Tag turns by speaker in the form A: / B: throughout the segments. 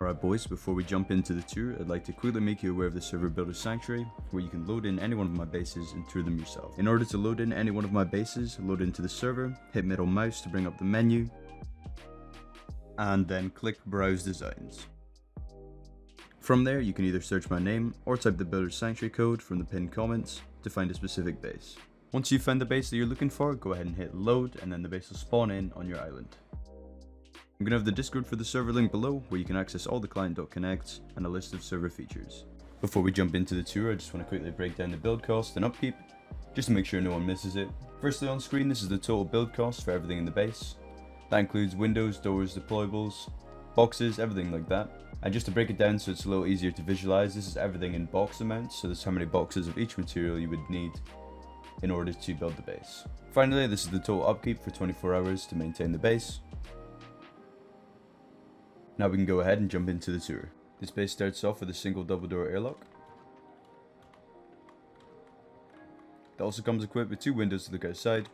A: Alright boys, before we jump into the tour, I'd like to quickly make you aware of the server builder sanctuary, where you can load in any one of my bases and tour them yourself. In order to load in any one of my bases, load into the server, hit middle mouse to bring up the menu, and then click Browse Designs. From there, you can either search my name or type the builder sanctuary code from the pinned comments to find a specific base. Once you've found the base that you're looking for, go ahead and hit load, and then the base will spawn in on your island. I'm going to have the Discord for the server link below, where you can access all the client.connects and a list of server features. Before we jump into the tour, I just want to quickly break down the build cost and upkeep, just to make sure no one misses it. Firstly, on screen, this is the total build cost for everything in the base. That includes windows, doors, deployables, boxes, everything like that. And just to break it down so it's a little easier to visualize, this is everything in box amounts, so this is how many boxes of each material you would need in order to build the base. Finally, this is the total upkeep for 24 hours to maintain the base. Now we can go ahead and jump into the tour. This base starts off with a single double door airlock. It also comes equipped with 2 windows to look outside.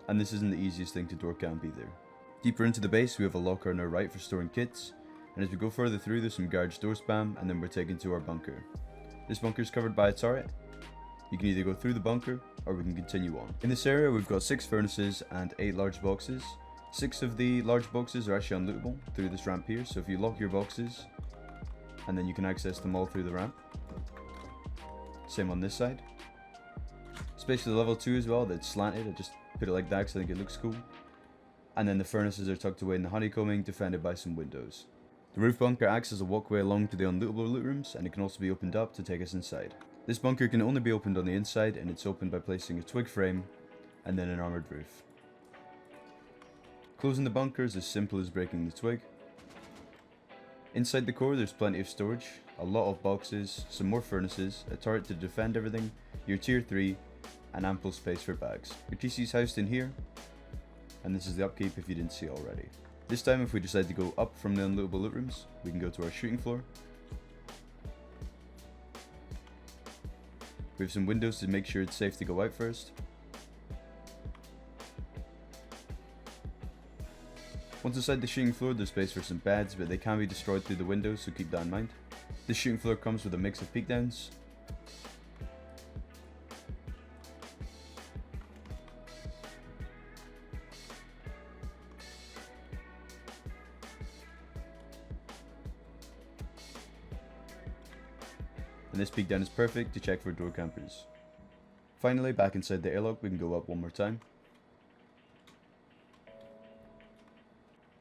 A: And this isn't the easiest thing to door camp either. Deeper into the base, we have a locker on our right for storing kits, and as we go further through, there's some garage door spam, and then we're taken to our bunker. This bunker is covered by a turret. You can either go through the bunker, or we can continue on. In this area, we've got 6 furnaces and 8 large boxes. 6 of the large boxes are actually unlootable through this ramp here, so if you lock your boxes, and then you can access them all through the ramp. Same on this side. Space for the level 2 as well, that's slanted. I just put it like that because I think it looks cool. And then the furnaces are tucked away in the honeycombing, defended by some windows. The roof bunker acts as a walkway along to the unlootable loot rooms, and it can also be opened up to take us inside. This bunker can only be opened on the inside, and it's opened by placing a twig frame and then an armored roof. Closing the bunker is as simple as breaking the twig. Inside the core there's plenty of storage, a lot of boxes, some more furnaces, a turret to defend everything, your tier 3, and ample space for bags. Your TC is housed in here, and this is the upkeep if you didn't see already. This time, if we decide to go up from the unlootable loot rooms, we can go to our shooting floor. We have some windows to make sure it's safe to go out first. Once inside the shooting floor, there's space for some beds, but they can be destroyed through the windows, so keep that in mind. This shooting floor comes with a mix of peek downs, and this peek down is perfect to check for door campers. Finally, back inside the airlock, we can go up one more time.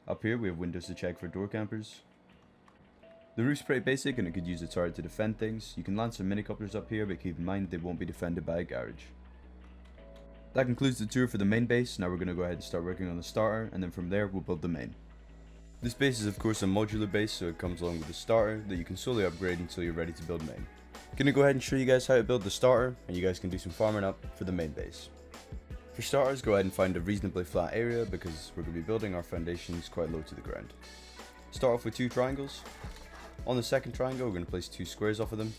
A: Up here we have windows to check for door campers. The roof's pretty basic and it could use a turret to defend things. You can land some minicopters up here, but keep in mind they won't be defended by a garage. That concludes the tour for the main base. Now we're going to go ahead and start working on the starter, and then from there we'll build the main. This base is of course a modular base, so it comes along with a starter that you can slowly upgrade until you're ready to build main. I'm going to go ahead and show you guys how to build the starter, and you guys can do some farming up for the main base. For starters, go ahead and find a reasonably flat area because we're going to be building our foundations quite low to the ground. Start off with 2 triangles. On the second triangle, we're going to place 2 squares off of them.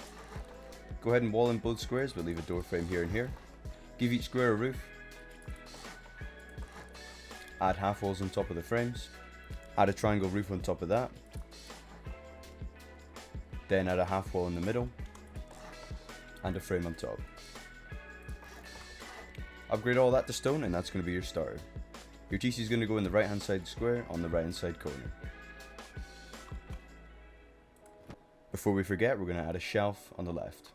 A: Go ahead and wall in both squares, but leave a door frame here and here. Give each square a roof. Add half walls on top of the frames. Add a triangle roof on top of that. Then add a half wall in the middle. And a frame on top. Upgrade all that to stone, and that's going to be your starter. Your TC is going to go in the right hand side square on the right hand side corner. Before we forget, we're going to add a shelf on the left.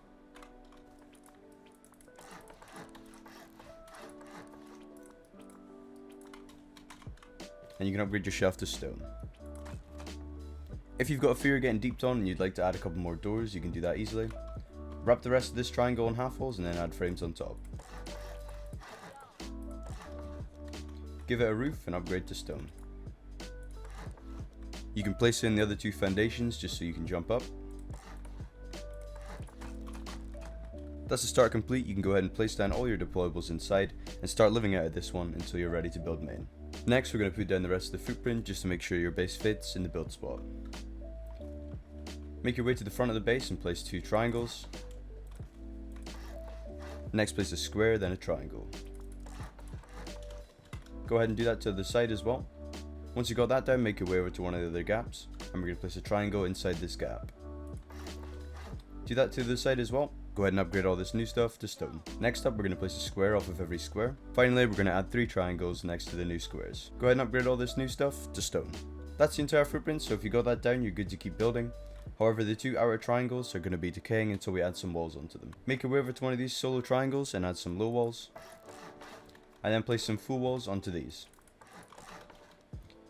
A: And you can upgrade your shelf to stone. If you've got a fear of getting deeped on and you'd like to add a couple more doors, you can do that easily. Wrap the rest of this triangle on half walls and then add frames on top. Give it a roof and upgrade to stone. You can place in the other 2 foundations just so you can jump up. That's the start complete. You can go ahead and place down all your deployables inside and start living out of this one until you're ready to build main. Next, we're going to put down the rest of the footprint just to make sure your base fits in the build spot. Make your way to the front of the base and place 2 triangles. Next, place a square, then a triangle. Go ahead and do that to the side as well. Once you got that down, make your way over to one of the other gaps, and we're going to place a triangle inside this gap. Do that to the side as well. Go ahead and upgrade all this new stuff to stone. Next up, we're going to place a square off of every square. Finally, we're going to add 3 triangles next to the new squares. Go ahead and upgrade all this new stuff to stone. That's the entire footprint, so if you got that down, you're good to keep building. However, the 2 outer triangles are going to be decaying until we add some walls onto them. Make your way over to one of these solo triangles and add some low walls. And then place some full walls onto these.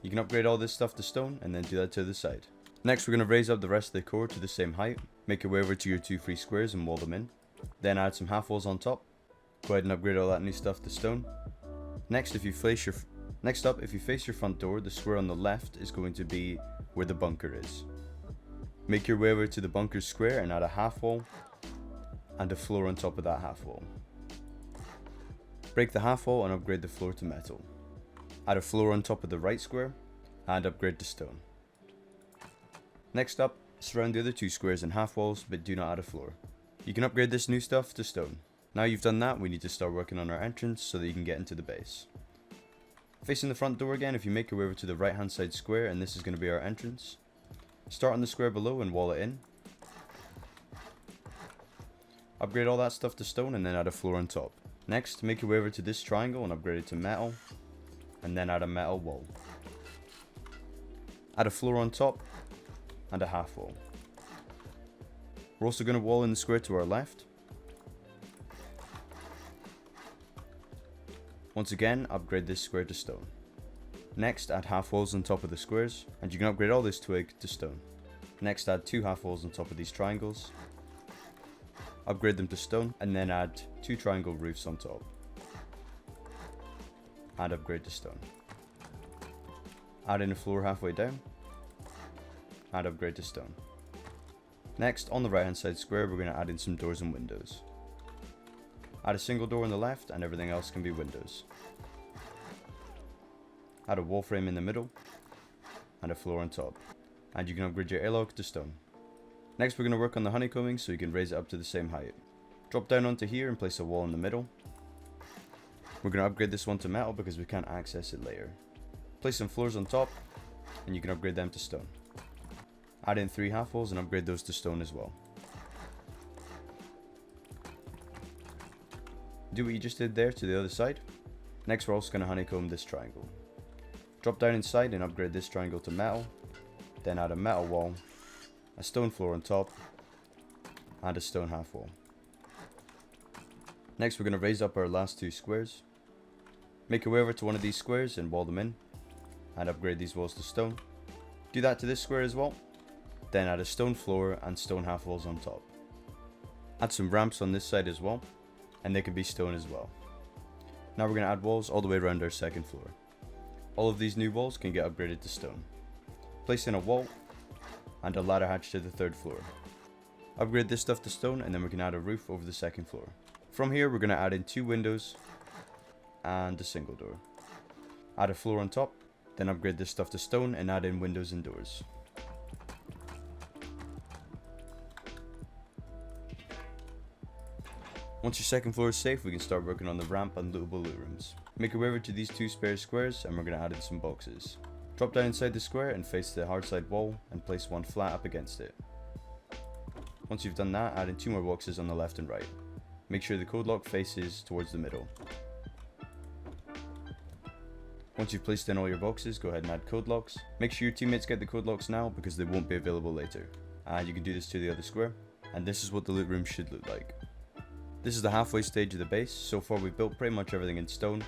A: You can upgrade all this stuff to stone and then do that to the side. Next, we're going to raise up the rest of the core to the same height. Make your way over to your 2 free squares and wall them in. Then add some half walls on top. Go ahead and upgrade all that new stuff to stone. Next, if you face your front door, the square on the left is going to be where the bunker is. Make your way over to the bunker square and add a half wall and a floor on top of that half wall. Break the half wall and upgrade the floor to metal. Add a floor on top of the right square and upgrade to stone. Next up, surround the other 2 squares and half walls, but do not add a floor. You can upgrade this new stuff to stone. Now you've done that, we need to start working on our entrance so that you can get into the base. Facing the front door again, if you make your way over to the right hand side square, and this is going to be our entrance. Start on the square below and wall it in. Upgrade all that stuff to stone and then add a floor on top. Next, make your way over to this triangle and upgrade it to metal, and then add a metal wall. Add a floor on top and a half wall. We're also going to wall in the square to our left. Once again, upgrade this square to stone. Next, add half walls on top of the squares, and you can upgrade all this twig to stone. Next, add 2 half walls on top of these triangles. Upgrade them to stone, and then add 2 triangle roofs on top. And upgrade to stone. Add in a floor halfway down, and upgrade to stone. Next, on the right hand side square, we're going to add in some doors and windows. Add a single door on the left, and everything else can be windows. Add a wall frame in the middle, and a floor on top. And you can upgrade your airlock to stone. Next, we're going to work on the honeycombing so you can raise it up to the same height. Drop down onto here and place a wall in the middle. We're going to upgrade this one to metal because we can't access it later. Place some floors on top, and you can upgrade them to stone. Add in 3 half walls and upgrade those to stone as well. Do what you just did there to the other side. Next, we're also going to honeycomb this triangle. Drop down inside and upgrade this triangle to metal. Then add a metal wall, a stone floor on top, and a stone half wall. Next, we're going to raise up our last 2 squares. Make your way over to one of these squares and wall them in, and upgrade these walls to stone. Do that to this square as well. Then add a stone floor and stone half walls on top. Add some ramps on this side as well, and they can be stone as well. Now we're going to add walls all the way around our second floor. All of these new walls can get upgraded to stone. Place in a wall and a ladder hatch to the 3rd floor. Upgrade this stuff to stone, and then we can add a roof over the 2nd floor. From here, we're going to add in 2 windows and a single door. Add a floor on top, then upgrade this stuff to stone and add in windows and doors. Once your 2nd floor is safe, we can start working on the ramp and lootable loot rooms. Make your way over to these 2 spare squares, and we're going to add in some boxes. Drop down inside the square and face the hard side wall and place one flat up against it. Once you've done that, add in 2 more boxes on the left and right. Make sure the code lock faces towards the middle. Once you've placed in all your boxes, go ahead and add code locks. Make sure your teammates get the code locks now because they won't be available later. And you can do this to the other square. And this is what the loot room should look like. This is the halfway stage of the base. So far we've built pretty much everything in stone.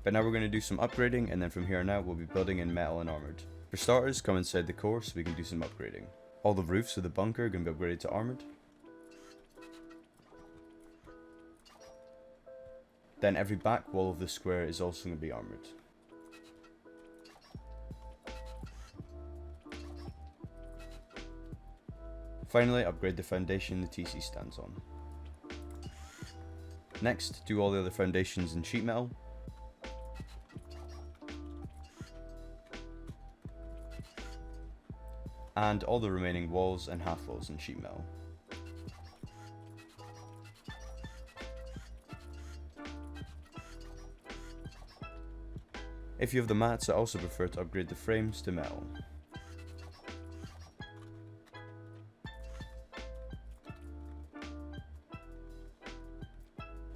A: But now we're going to do some upgrading, and then from here on out we'll be building in metal and armored. For starters, come inside the core so we can do some upgrading. All the roofs of the bunker are going to be upgraded to armored. Then every back wall of the square is also going to be armored. Finally, upgrade the foundation the TC stands on. Next, do all the other foundations in sheet metal. And all the remaining walls and half walls in sheet metal. If you have the mats, I also prefer to upgrade the frames to metal.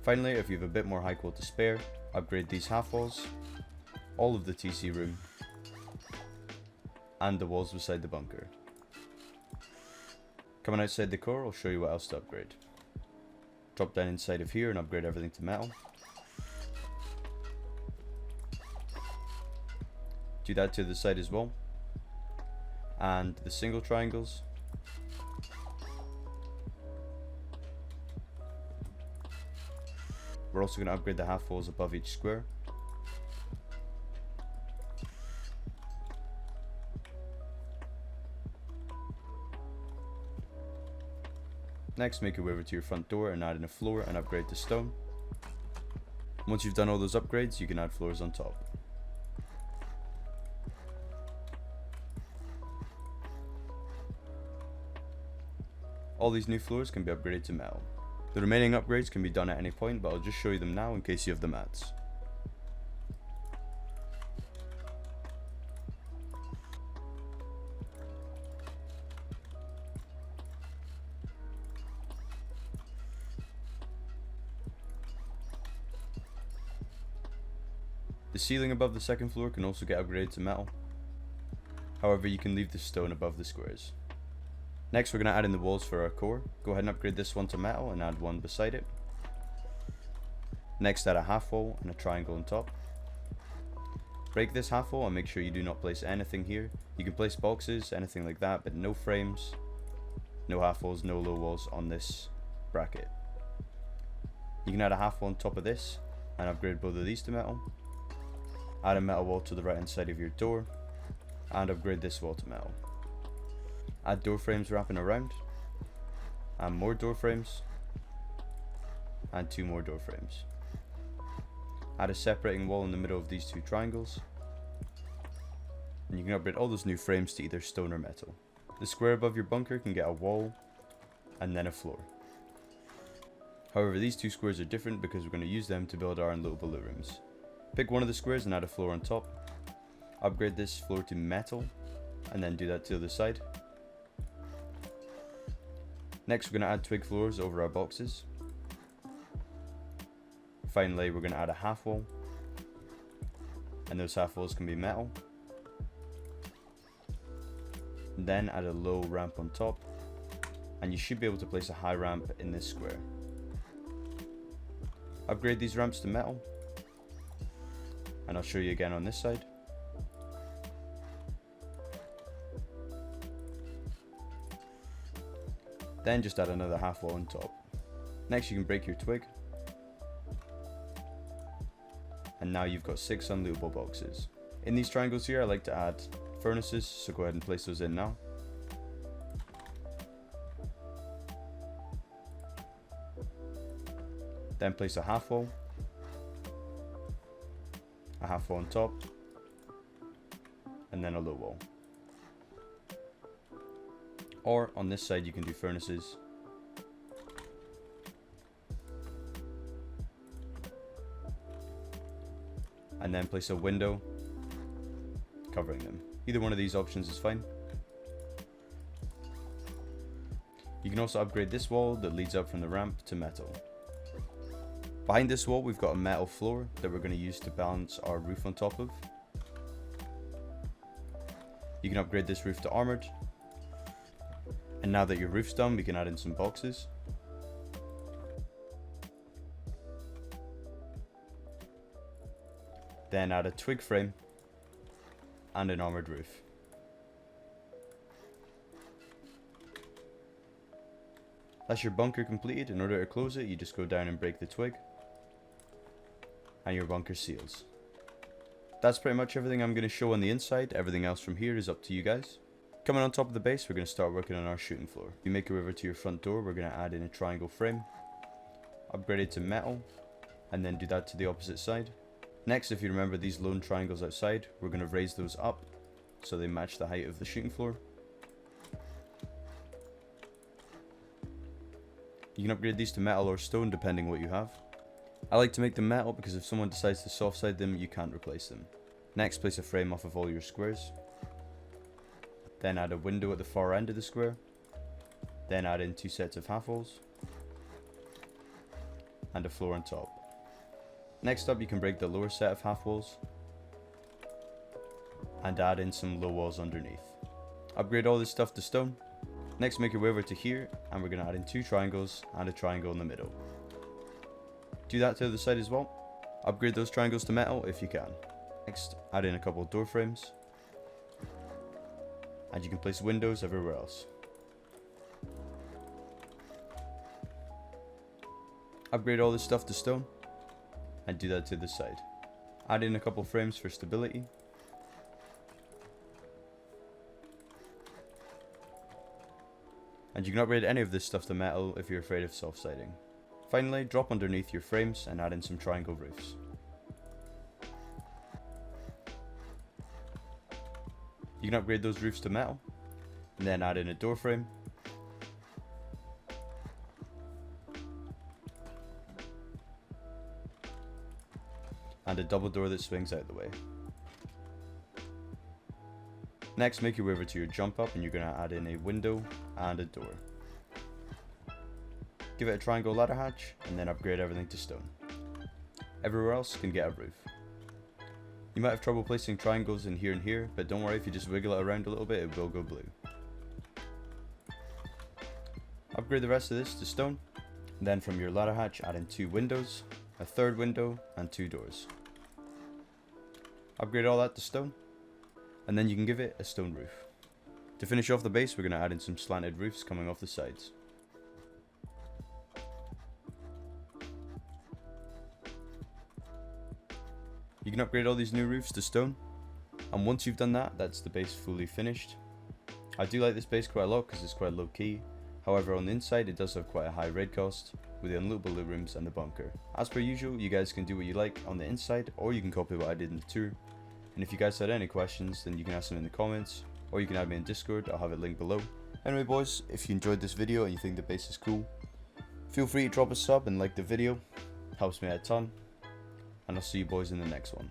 A: Finally, if you have a bit more high quote to spare, upgrade these half walls, all of the TC room, and the walls beside the bunker. Coming outside the core, I'll show you what else to upgrade. Drop down inside of here and upgrade everything to metal. Do that to the side as well. And the single triangles. We're also going to upgrade the half walls above each square. Next, make your way over to your front door and add in a floor and upgrade to stone. Once you've done all those upgrades, you can add floors on top. All these new floors can be upgraded to metal. The remaining upgrades can be done at any point, but I'll just show you them now in case you have the mats. The ceiling above the second floor can also get upgraded to metal. However, you can leave the stone above the squares. Next, we're going to add in the walls for our core. Go ahead and upgrade this one to metal and add one beside it. Next, add a half wall and a triangle on top. Break this half wall and make sure you do not place anything here. You can place boxes, anything like that, but no frames, no half walls, no low walls on this bracket. You can add a half wall on top of this and upgrade both of these to metal. Add a metal wall to the right hand side of your door and upgrade this wall to metal. Add door frames wrapping around, and more door frames, and 2 more door frames. Add a separating wall in the middle of these 2 triangles, and you can upgrade all those new frames to either stone or metal. The square above your bunker can get a wall and then a floor. However, these 2 squares are different because we're going to use them to build our unlootable loot rooms. Pick one of the squares and add a floor on top. Upgrade this floor to metal, and then do that to the other side. Next, we're going to add twig floors over our boxes. Finally, we're going to add a half wall, and those half walls can be metal. Then add a low ramp on top, and you should be able to place a high ramp in this square. Upgrade these ramps to metal, and I'll show you again on this side. Then just add another half wall on top. Next, you can break your twig, and now you've got 6 unlootable boxes. In these triangles here, I like to add furnaces, so go ahead and place those in now. Then place a half wall on top, and then a low wall. Or on this side you can do furnaces, and then place a window covering them. Either one of these options is fine. You can also upgrade this wall that leads up from the ramp to metal. Behind this wall we've got a metal floor that we're going to use to balance our roof on top of. You can upgrade this roof to armored. And now that your roof's done, we can add in some boxes. Then add a twig frame and an armored roof. That's your bunker completed. In order to close it, you just go down and break the twig, and your bunker seals. That's pretty much everything I'm going to show on the inside. Everything else from here is up to you guys. Coming on top of the base, we're going to start working on our shooting floor. You make your way over to your front door, we're going to add in a triangle frame, upgrade it to metal, and then do that to the opposite side. Next, if you remember these lone triangles outside, we're going to raise those up so they match the height of the shooting floor. You can upgrade these to metal or stone depending what you have. I like to make them metal because if someone decides to soft side them, you can't replace them. Next, place a frame off of all your squares. Then add a window at the far end of the square. Then add in 2 sets of half walls. And a floor on top. Next up, you can break the lower set of half walls. And add in some low walls underneath. Upgrade all this stuff to stone. Next, make your way over to here, and we're going to add in 2 triangles and a triangle in the middle. Do that to the other side as well. Upgrade those triangles to metal if you can. Next, add in a couple of door frames. And you can place windows everywhere else. Upgrade all this stuff to stone. And do that to the side. Add in a couple frames for stability. And you can upgrade any of this stuff to metal if you're afraid of soft-siding. Finally, drop underneath your frames and add in some triangle roofs. You can upgrade those roofs to metal, and then add in a door frame. And a double door that swings out the way. Next, make your way over to your jump up, and you're going to add in a window and a door. Give it a triangle ladder hatch, and then upgrade everything to stone. Everywhere else can get a roof. You might have trouble placing triangles in here and here, but don't worry, if you just wiggle it around a little bit, it will go blue. Upgrade the rest of this to stone, and then from your ladder hatch add in 2 windows, a 3rd window, and 2 doors. Upgrade all that to stone, and then you can give it a stone roof. To finish off the base, we're going to add in some slanted roofs coming off the sides. You can upgrade all these new roofs to stone, and once you've done that, that's the base fully finished. I do like this base quite a lot because it's quite low key. However, on the inside it does have quite a high raid cost with the unlootable loot rooms and the bunker. As per usual, you guys can do what you like on the inside, or you can copy what I did in the tour. And if you guys had any questions, then you can ask them in the comments, or you can add me in Discord. I'll have it linked below. Anyway boys, if you enjoyed this video and you think the base is cool, feel free to drop a sub and like the video. Helps me out a ton. And I'll see you boys in the next one.